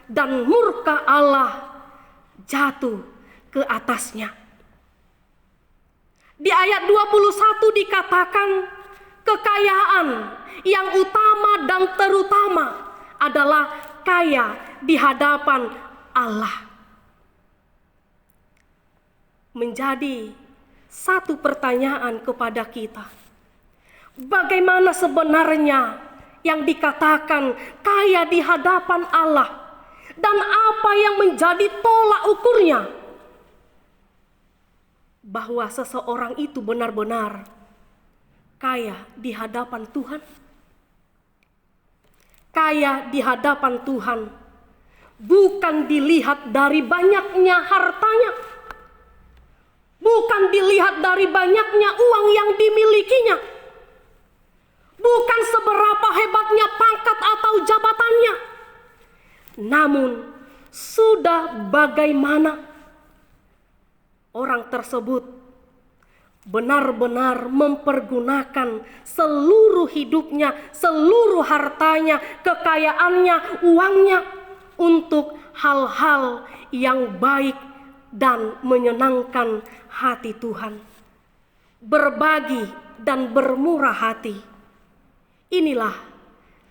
dan murka Allah jatuh ke atasnya. Di ayat 21 dikatakan kekayaan yang utama dan terutama adalah kaya di hadapan Allah. Menjadi satu pertanyaan kepada kita. Bagaimana sebenarnya yang dikatakan kaya di hadapan Allah, dan apa yang menjadi tolak ukurnya bahwa seseorang itu benar-benar kaya di hadapan Tuhan? Kaya di hadapan Tuhan bukan dilihat dari banyaknya hartanya, bukan dilihat dari banyaknya uang yang dimilikinya, bukan seberapa hebatnya pangkat atau jabatannya, namun sudah bagaimana orang tersebut benar-benar mempergunakan seluruh hidupnya, seluruh hartanya, kekayaannya, uangnya untuk hal-hal yang baik dan menyenangkan hati Tuhan. Berbagi dan bermurah hati, inilah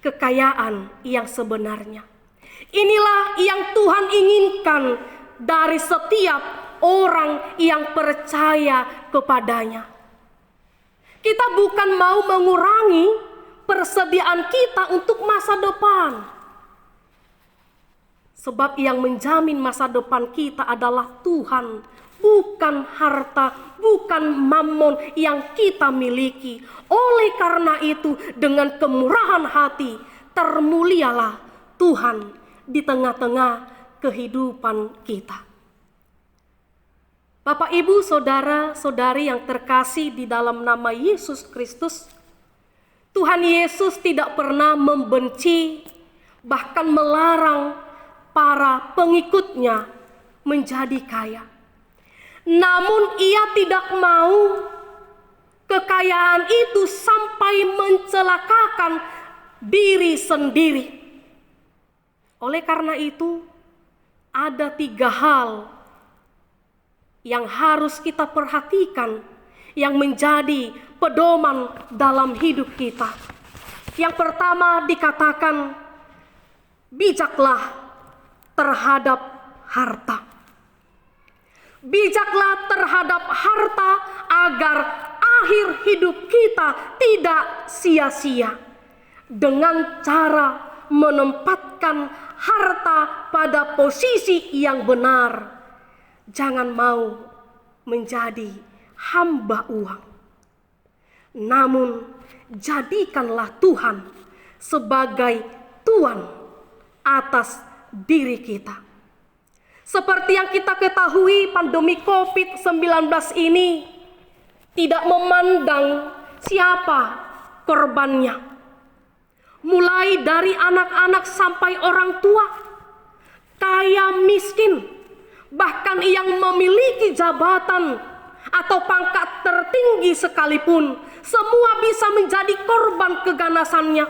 kekayaan yang sebenarnya. Inilah yang Tuhan inginkan dari setiap orang yang percaya kepadanya. Kita bukan mau mengurangi persediaan kita untuk masa depan, sebab yang menjamin masa depan kita adalah Tuhan, bukan harta, bukan mammon yang kita miliki. Oleh karena itu, dengan kemurahan hati, termulialah Tuhan di tengah-tengah kehidupan kita. Bapak, Ibu, saudara-saudari yang terkasih di dalam nama Yesus Kristus, Tuhan Yesus tidak pernah membenci, bahkan melarang para pengikutnya menjadi kaya. Namun ia tidak mau kekayaan itu sampai mencelakakan diri sendiri. Oleh karena itu, ada 3 hal yang harus kita perhatikan, yang menjadi pedoman dalam hidup kita. Yang pertama dikatakan, bijaklah terhadap harta. Bijaklah terhadap harta agar akhir hidup kita tidak sia-sia, dengan cara menempatkan harta pada posisi yang benar. Jangan mau menjadi hamba uang, namun jadikanlah Tuhan sebagai Tuan atas diri kita. Seperti yang kita ketahui, pandemi COVID-19 ini tidak memandang siapa korbannya. Mulai dari anak-anak sampai orang tua, kaya miskin, bahkan yang memiliki jabatan atau pangkat tertinggi sekalipun, semua bisa menjadi korban keganasannya.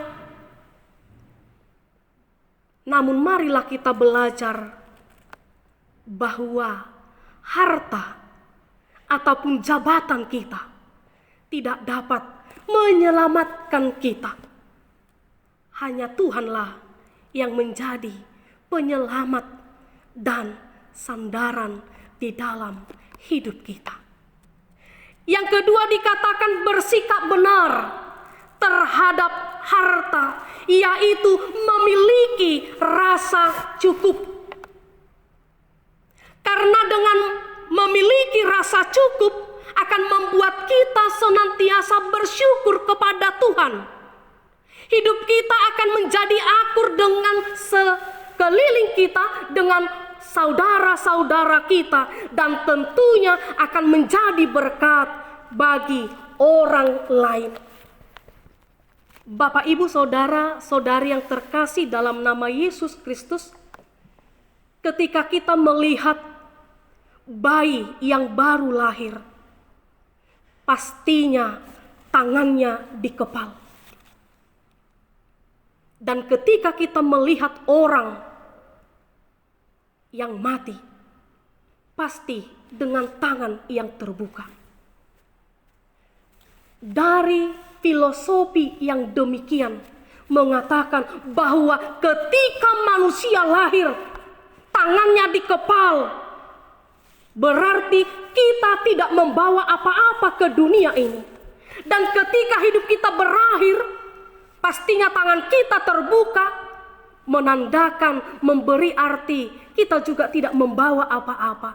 Namun marilah kita belajar bahwa harta ataupun jabatan kita tidak dapat menyelamatkan kita. Hanya Tuhanlah yang menjadi penyelamat dan sandaran di dalam hidup kita. Yang kedua dikatakan bersikap benar terhadap harta, yaitu memiliki rasa cukup. Karena dengan memiliki rasa cukup akan membuat kita senantiasa bersyukur kepada Tuhan. Hidup kita akan menjadi akur dengan sekeliling kita, dengan saudara-saudara kita, dan tentunya akan menjadi berkat bagi orang lain. Bapak, Ibu, saudara-saudari yang terkasih dalam nama Yesus Kristus, ketika kita melihat bayi yang baru lahir, pastinya tangannya dikepal. Dan ketika kita melihat orang yang mati, pasti dengan tangan yang terbuka. Dari filosofi yang demikian mengatakan bahwa ketika manusia lahir, tangannya dikepal, berarti kita tidak membawa apa-apa ke dunia ini. Dan ketika hidup kita berakhir, pastinya tangan kita terbuka, menandakan, memberi arti kita juga tidak membawa apa-apa.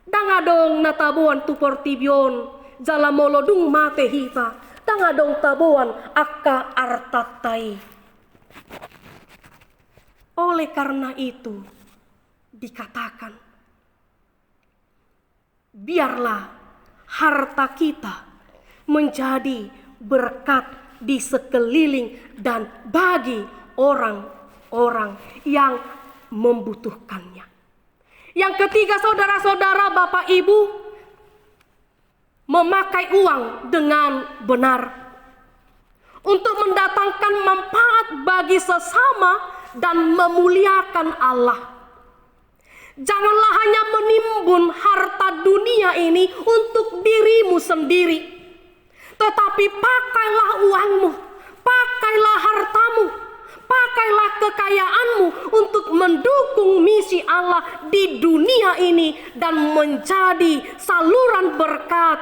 Dangadong natabuan tuportibion, jalamolodung mate hita, dangadong tabuan akka artatai. Oleh karena itu dikatakan, biarlah harta kita menjadi berkat di sekeliling dan bagi orang-orang yang membutuhkannya. Yang ketiga, saudara-saudara, Bapak Ibu, memakai uang dengan benar untuk mendatangkan manfaat bagi sesama dan memuliakan Allah. Janganlah hanya menimbun harta dunia ini untuk dirimu sendiri, tetapi pakailah uangmu, pakailah hartamu, pakailah kekayaanmu untuk mendukung misi Allah di dunia ini dan menjadi saluran berkat,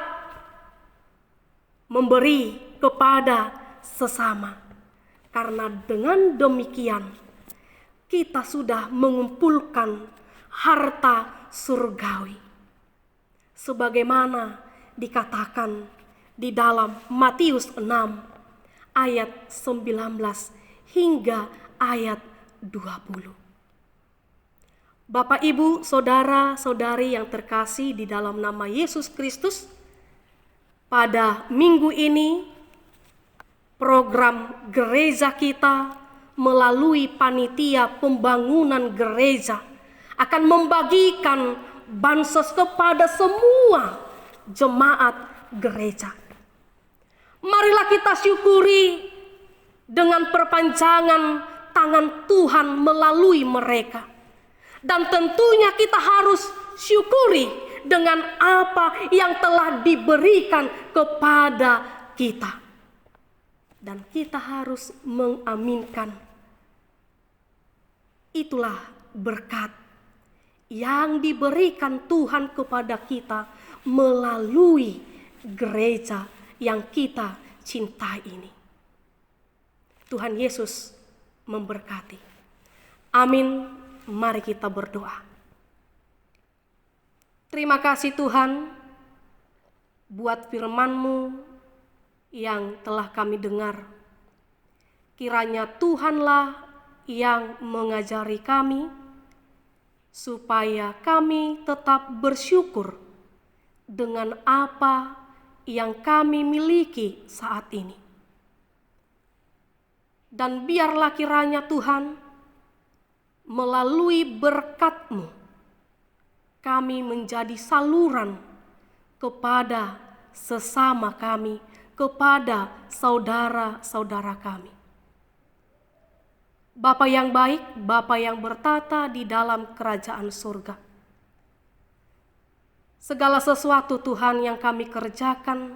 memberi kepada sesama. Karena dengan demikian kita sudah mengumpulkan harta surgawi, sebagaimana dikatakan di dalam Matius 6 ayat 19 hingga ayat 20. Bapak, Ibu, saudara-saudari yang terkasih di dalam nama Yesus Kristus, pada minggu ini program gereja kita melalui panitia pembangunan gereja akan membagikan bansos kepada semua jemaat gereja. Marilah kita syukuri dengan perpanjangan tangan Tuhan melalui mereka. Dan tentunya kita harus syukuri dengan apa yang telah diberikan kepada kita. Dan kita harus mengaminkan. Itulah berkat yang diberikan Tuhan kepada kita melalui gereja yang kita cintai ini. Tuhan Yesus memberkati. Amin. Mari kita berdoa. Terima kasih Tuhan buat firman-Mu yang telah kami dengar. Kiranya Tuhanlah yang mengajari kami supaya kami tetap bersyukur dengan apa yang kami miliki saat ini. Dan biarlah kiranya Tuhan, melalui berkat-Mu, kami menjadi saluran kepada sesama kami, kepada saudara-saudara kami. Bapa yang baik, Bapa yang bertata di dalam kerajaan surga. Segala sesuatu Tuhan yang kami kerjakan,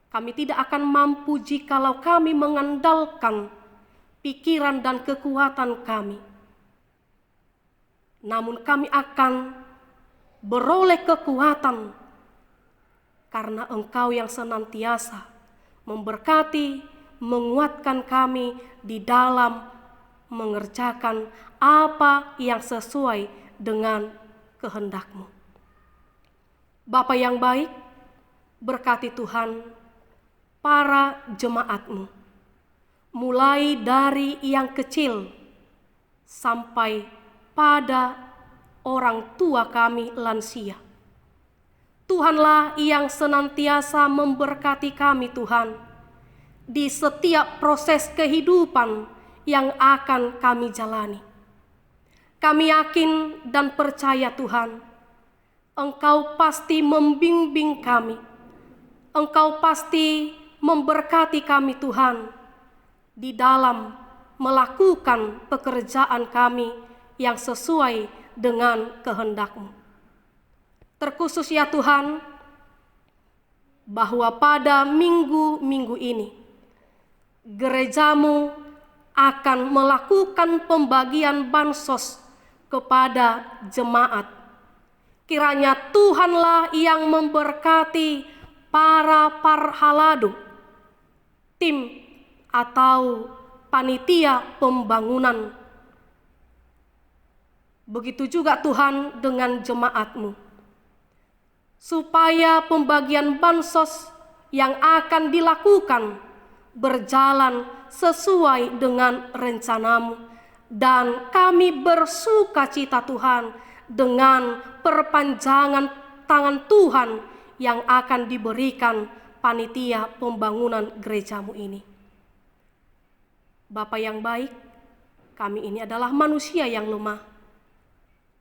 kami tidak akan mampu jikalau kami mengandalkan pikiran dan kekuatan kami. Namun kami akan beroleh kekuatan karena Engkau yang senantiasa memberkati, menguatkan kami di dalam mengerjakan apa yang sesuai dengan kehendak-Mu. Bapa yang baik, berkati Tuhan para jemaat-Mu, mulai dari yang kecil sampai pada orang tua kami lansia. Tuhanlah yang senantiasa memberkati kami Tuhan di setiap proses kehidupan yang akan kami jalani. Kami yakin dan percaya Tuhan, Engkau pasti membimbing kami. Engkau pasti memberkati kami Tuhan di dalam melakukan pekerjaan kami yang sesuai dengan kehendak-Mu. Terkhusus ya Tuhan, bahwa pada minggu-minggu ini gereja-Mu akan melakukan pembagian bansos kepada jemaat. Kiranya Tuhanlah yang memberkati para parhaladu, tim atau panitia pembangunan. Begitu juga Tuhan dengan jemaat-Mu, supaya pembagian bansos yang akan dilakukan berjalan sesuai dengan rencana-Mu. Dan kami bersuka cita Tuhan dengan perpanjangan tangan Tuhan yang akan diberikan panitia pembangunan gereja-Mu ini. Bapa yang baik, kami ini adalah manusia yang lemah.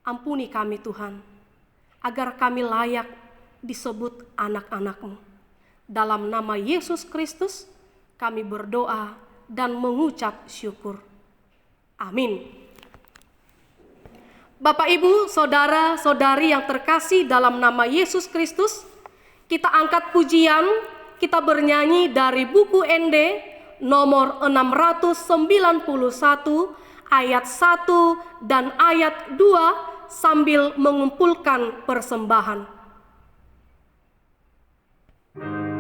Ampuni kami Tuhan, agar kami layak disebut anak-anak-Mu. Dalam nama Yesus Kristus, kami berdoa dan mengucap syukur. Amin. Bapak, Ibu, saudara-saudari yang terkasih dalam nama Yesus Kristus, kita angkat pujian, kita bernyanyi dari buku ND nomor 691 ayat 1 dan ayat 2 sambil mengumpulkan persembahan. Roh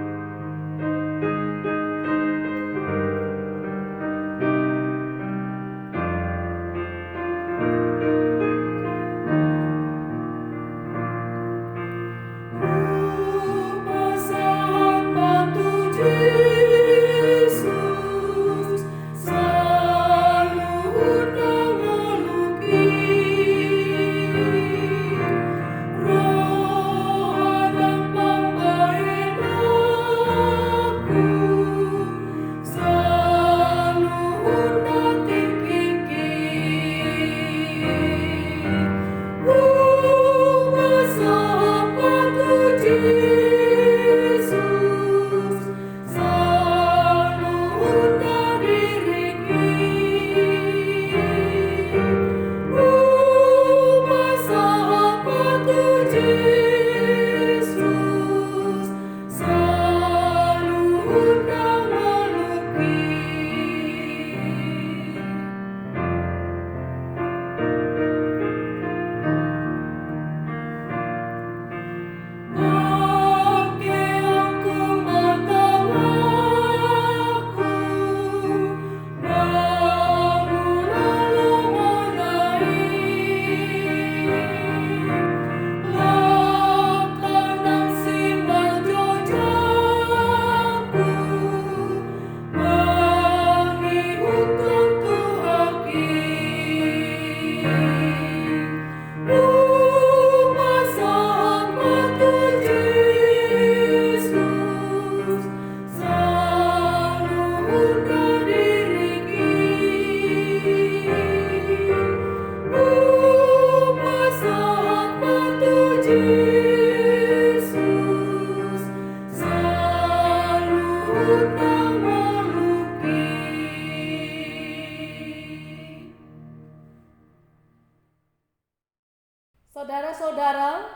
Saudara-saudara,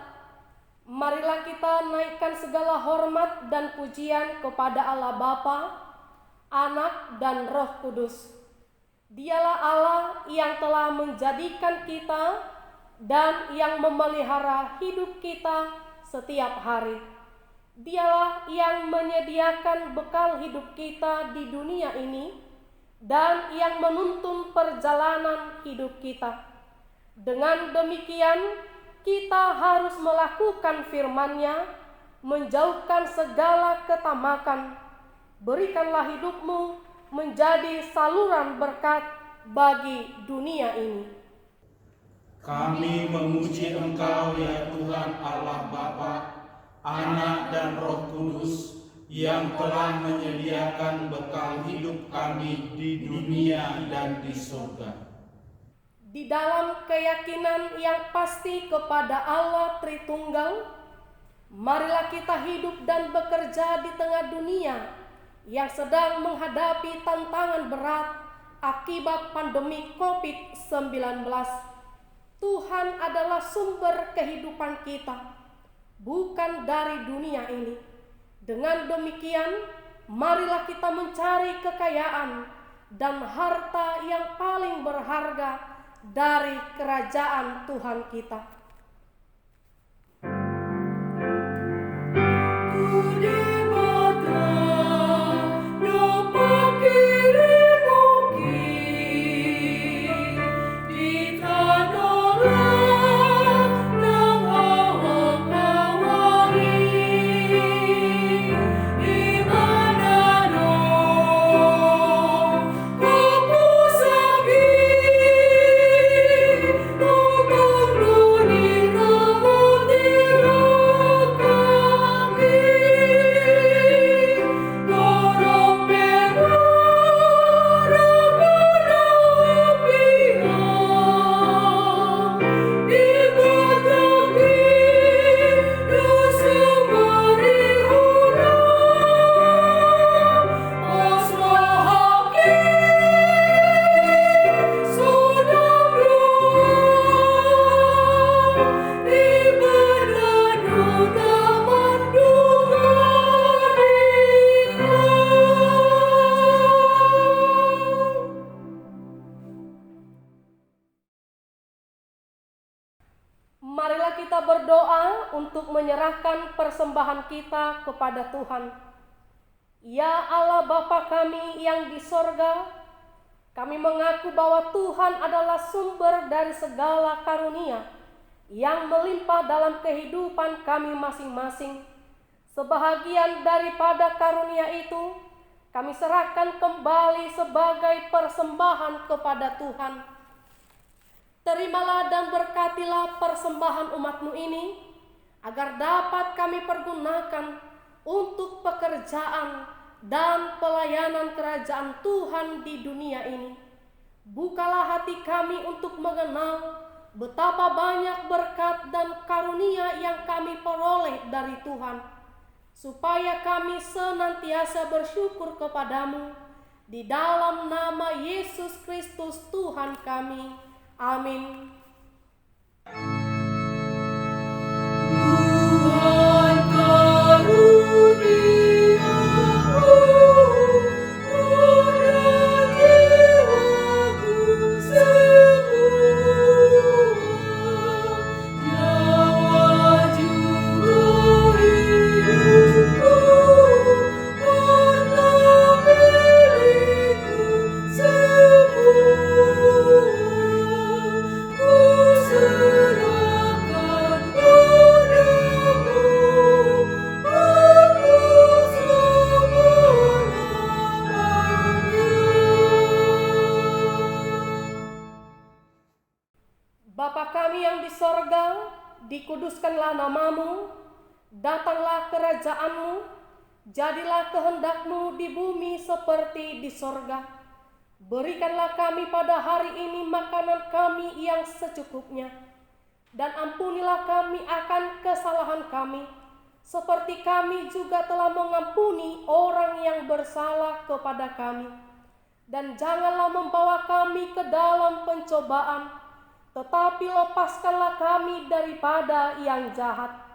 marilah kita naikkan segala hormat dan pujian kepada Allah Bapa, Anak, dan Roh Kudus. Dialah Allah yang telah menjadikan kita dan yang memelihara hidup kita setiap hari. Dialah yang menyediakan bekal hidup kita di dunia ini dan yang menuntun perjalanan hidup kita. Dengan demikian, kita harus melakukan firman-Nya, menjauhkan segala ketamakan. Berikanlah hidupmu menjadi saluran berkat bagi dunia ini. Kami memuji Engkau ya Tuhan Allah Bapa, Anak dan Roh Kudus, yang telah menyediakan bekal hidup kami di dunia dan di surga. Di dalam keyakinan yang pasti kepada Allah Tritunggal, marilah kita hidup dan bekerja di tengah dunia yang sedang menghadapi tantangan berat akibat pandemi COVID-19. Tuhan adalah sumber kehidupan kita, bukan dari dunia ini. Dengan demikian, marilah kita mencari kekayaan dan harta yang paling berharga dari kerajaan Tuhan kita. Marilah kita berdoa untuk menyerahkan persembahan kita kepada Tuhan. Ya Allah Bapa kami yang di sorga, kami mengaku bahwa Tuhan adalah sumber dari segala karunia yang melimpah dalam kehidupan kami masing-masing. Sebahagian daripada karunia itu, kami serahkan kembali sebagai persembahan kepada Tuhan. Terimalah dan berkatilah persembahan umat-Mu ini, agar dapat kami pergunakan untuk pekerjaan dan pelayanan kerajaan Tuhan di dunia ini. Bukalah hati kami untuk mengenal betapa banyak berkat dan karunia yang kami peroleh dari Tuhan, supaya kami senantiasa bersyukur kepadamu, di dalam nama Yesus Kristus Tuhan kami. Amin. Bapa kami yang di sorga, dikuduskanlah namamu, datanglah kerajaan-Mu, jadilah kehendak-Mu di bumi seperti di sorga. Berikanlah kami pada hari ini makanan kami yang secukupnya, dan ampunilah kami akan kesalahan kami, seperti kami juga telah mengampuni orang yang bersalah kepada kami. Dan janganlah membawa kami ke dalam pencobaan, tetapi lepaskanlah kami daripada yang jahat.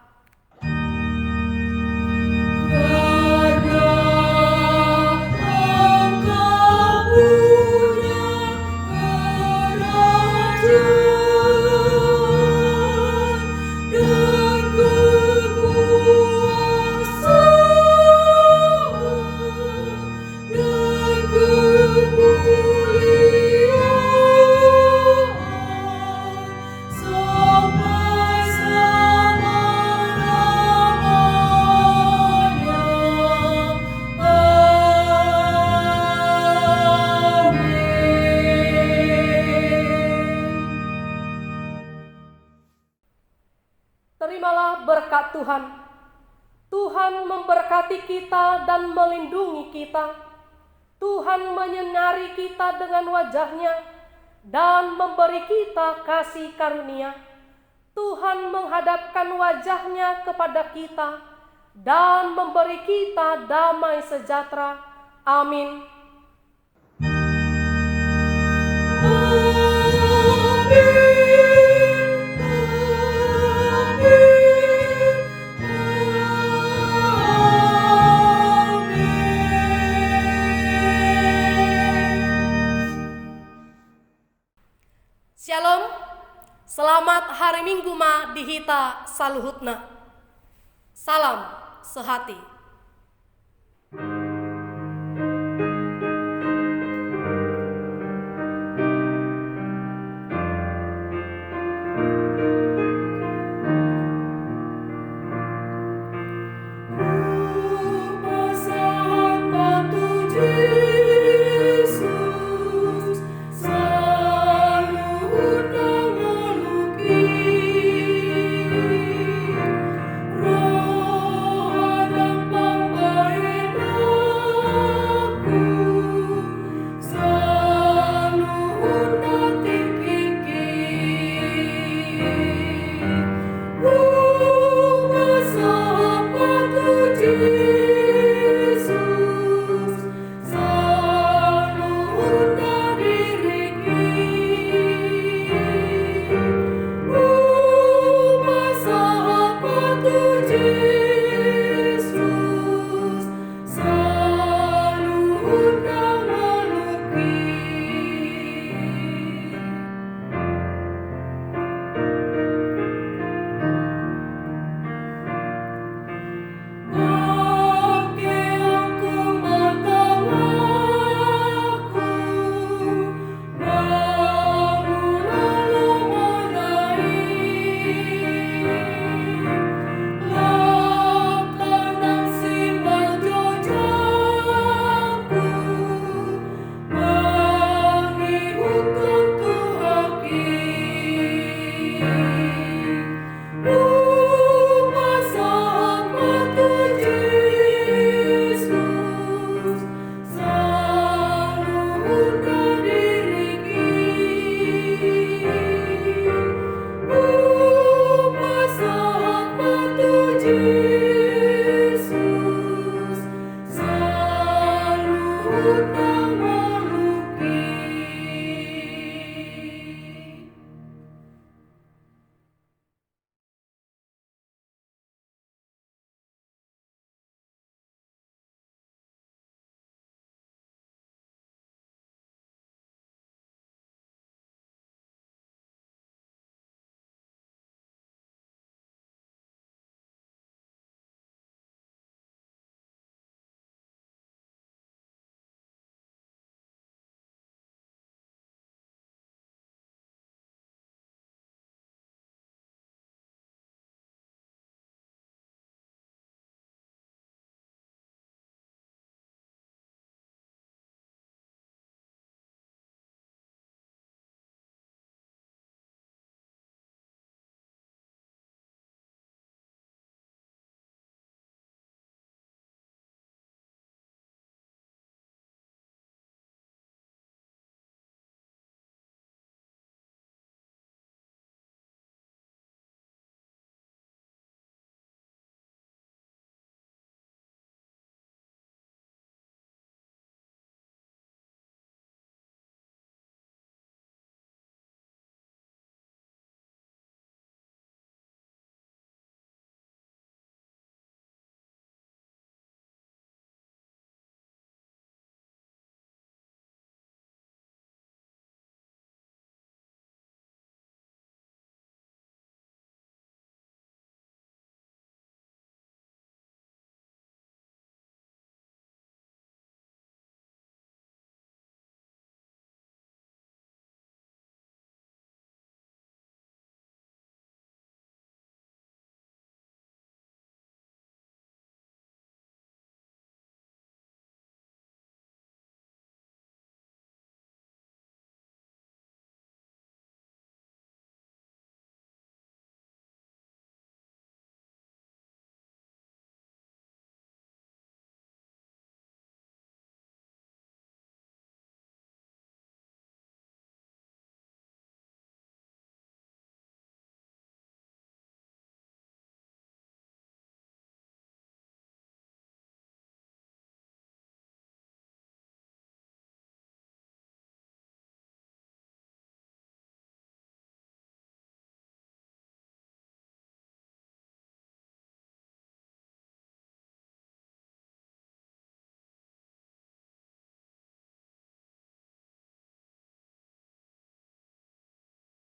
Terimalah berkat Tuhan. Tuhan memberkati kita dan melindungi kita. Tuhan menyinari kita dengan wajah-Nya dan memberi kita kasih karunia. Tuhan menghadapkan wajah-Nya kepada kita dan memberi kita damai sejahtera. Amin. Shalom, selamat hari Minggu ma dihita saluhutna. Salam sehati.